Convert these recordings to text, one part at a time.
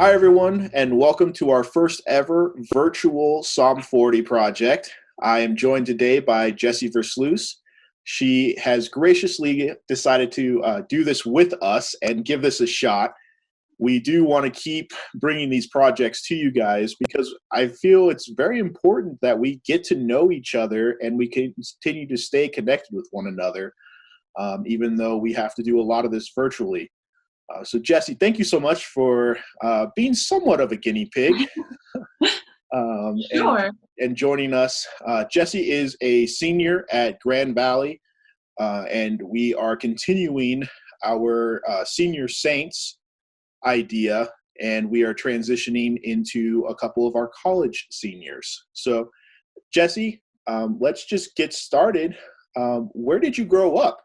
Hi, everyone, and welcome to our first ever virtual Psalm 40 project. I am joined today by Jessie Versluis. She has graciously decided to do this with us and give this a shot. We do want to keep bringing these projects to you guys because I feel it's very important that we get to know each other and we continue to stay connected with one another, even though we have to do a lot of this virtually. So Jessie, thank you so much for being somewhat of a guinea pig Sure. and joining us. Jessie is a senior at Grand Valley, and we are continuing our Senior Saints idea, and we are transitioning into a couple of our college seniors. So Jessie, let's just get started. Where did you grow up?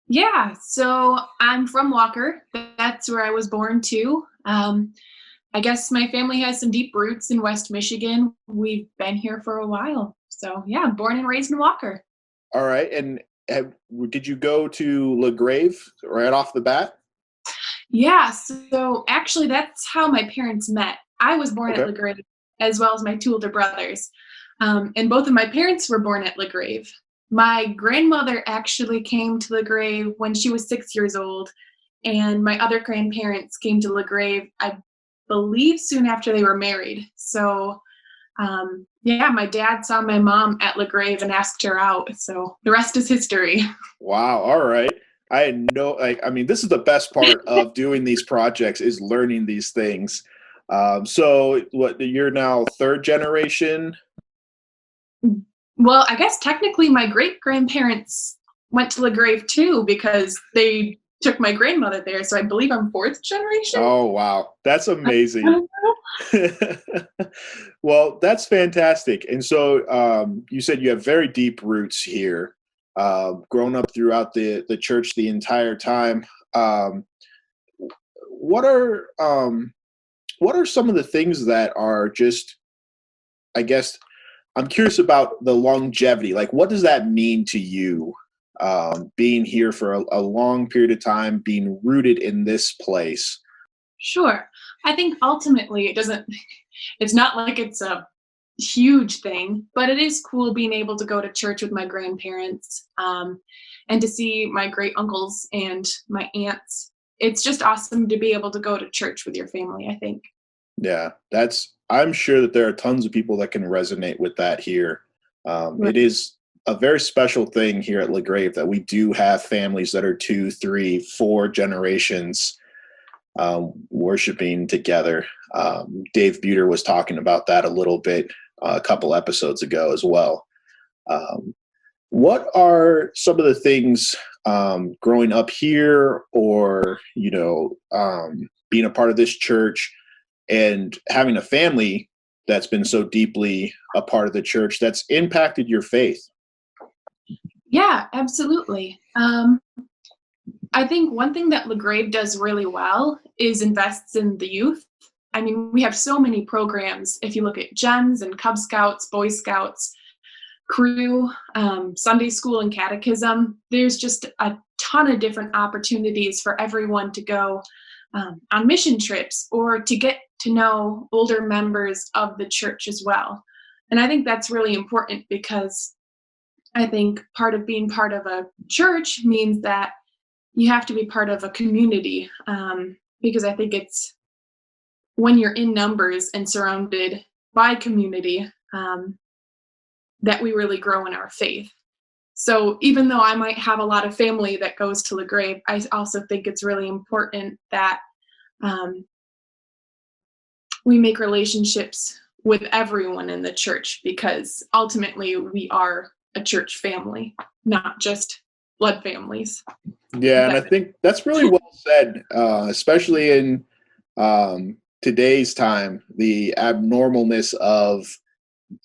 Yeah, so I'm from Walker. That's where I was born too. I guess my family has some deep roots in West Michigan. We've been here for a while. So yeah, born and raised in Walker. All right, and did you go to LaGrave right off the bat? Yeah, so actually that's how my parents met. I was born at Okay. LaGrave as well as my two older brothers. And both of my parents were born at LaGrave. My grandmother actually came to LaGrave when she was 6 years old, and my other grandparents came to LaGrave, I believe, soon after they were married. So, yeah, my dad saw my mom at LaGrave and asked her out. So the rest is history. Wow. All right. I had no, I mean, this is the best part of doing these projects is learning these things. So what, you're now third generation? Well, I guess technically my great grandparents went to LaGrave too because they took my grandmother there. So I believe I'm fourth generation. Oh, wow. That's I amazing. don't know. Well, that's fantastic. And so you said you have very deep roots here, grown up throughout the church the entire time. What are what are some of the things that are just, I guess, I'm curious about the longevity. Like, what does that mean to you, being here for a long period of time, being rooted in this place? Sure. I think ultimately it's not like it's a huge thing, but it is cool being able to go to church with my grandparents, and to see my great uncles and my aunts. It's just awesome to be able to go to church with your family, I think. Yeah, I'm sure that there are tons of people that can resonate with that here. Right. It is a very special thing here at LaGrave that we do have families that are 2, 3, 4 generations worshiping together. Dave Buter was talking about that a little bit a couple episodes ago as well. What are some of the things growing up here, or being a part of this church and having a family that's been so deeply a part of the church that's impacted your faith? Yeah, absolutely. I think one thing that LaGrave does really well is invests in the youth. I mean, we have so many programs. If you look at Gens and Cub Scouts, Boy Scouts, Crew, Sunday School, and Catechism, there's just a ton of different opportunities for everyone to go on mission trips or to get to know older members of the church as well. And I think that's really important because I think part of being part of a church means that you have to be part of a community, because I think it's when you're in numbers and surrounded by community, that we really grow in our faith. So even though I might have a lot of family that goes to LaGrave, I also think it's really important that um, we make relationships with everyone in the church because ultimately we are a church family, not just blood families. Yeah, and I But think that's really well said, especially in today's time, the abnormalness of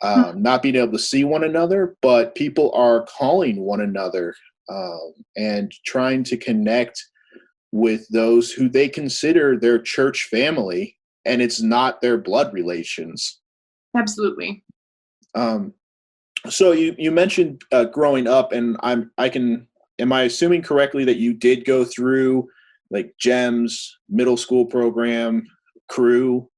not being able to see one another, but people are calling one another and trying to connect with those who they consider their church family, and it's not their blood relations. absolutely. Um, so you mentioned growing up, and am I assuming correctly that you did go through like GEMS middle school program, crew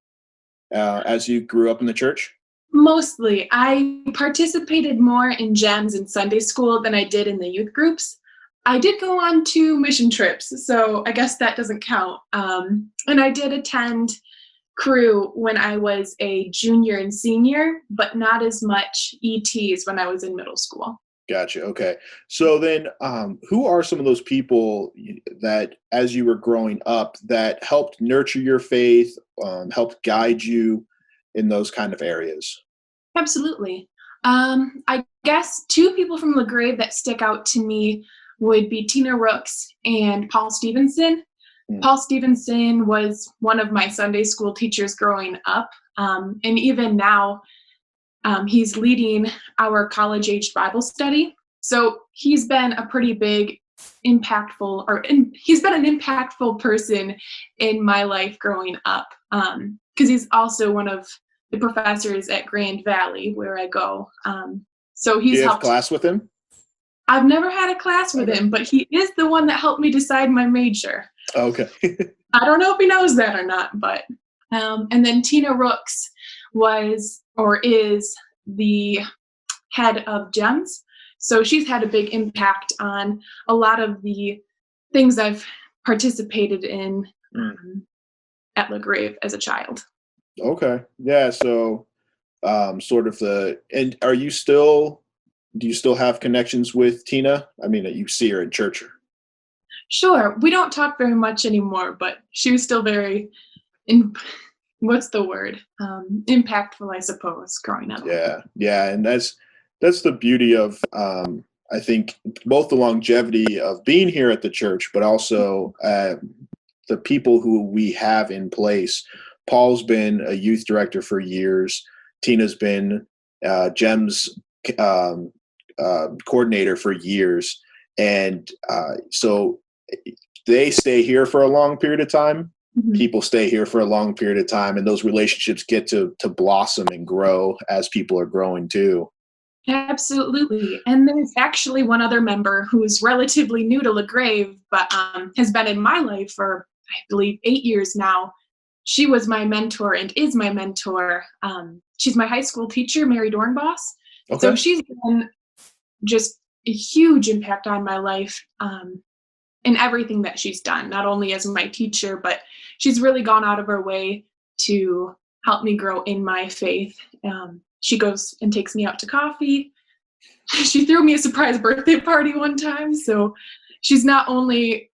as you grew up in the church? Mostly. I participated more in GEMS in Sunday school than I did in the youth groups. I did go on 2 mission trips, so I guess that doesn't count. And I did attend crew when I was a junior and senior, but not as much ETs when I was in middle school. Gotcha. Okay. So then, who are some of those people that, as you were growing up, that helped nurture your faith, helped guide you in those kind of areas? Absolutely. I guess 2 people from LaGrave that stick out to me would be Tina Rooks and Paul Stevenson. Mm. Paul Stevenson was one of my Sunday school teachers growing up, and even now, he's leading our college-aged Bible study. So he's been a pretty big he's been an impactful person in my life growing up, because he's also one of the professors at Grand Valley where I go. So Do he's you have helped. class with him? I've never had a class with Okay. him, but he is the one that helped me decide my major. Okay. I don't know if he knows that or not, but and then Tina Rooks was or is the head of GEMS. So she's had a big impact on a lot of the things I've participated in at LaGrave as a child. Okay. Yeah. So, sort of and do you still have connections with Tina? I mean, you see her in church. Sure, we don't talk very much anymore, but she was still very, in, what's the word? Impactful, I suppose, growing up. Yeah. Yeah. And that's the beauty of, I think, both the longevity of being here at the church, but also the people who we have in place. Paul's been a youth director for years. Tina's been GEMS coordinator for years. And so they stay here for a long period of time. Mhm. People stay here for a long period of time, and those relationships get to blossom and grow as people are growing too. Absolutely. And there's actually one other member who's relatively new to LaGrave, but has been in my life for, I believe, 8 years now. She was my mentor and is my mentor. She's my high school teacher, Mary Dornboss. Okay. So she's been just a huge impact on my life in everything that she's done, not only as my teacher, but she's really gone out of her way to help me grow in my faith. She goes and takes me out to coffee. She threw me a surprise birthday party one time. So she's not only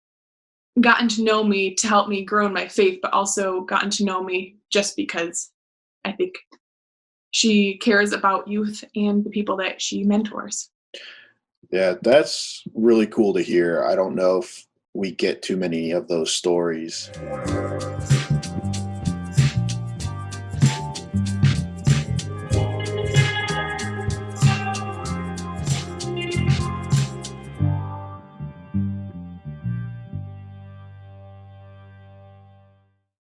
gotten to know me to help me grow in my faith, but also gotten to know me just because I think she cares about youth and the people that she mentors. Yeah, that's really cool to hear. I don't know if we get too many of those stories.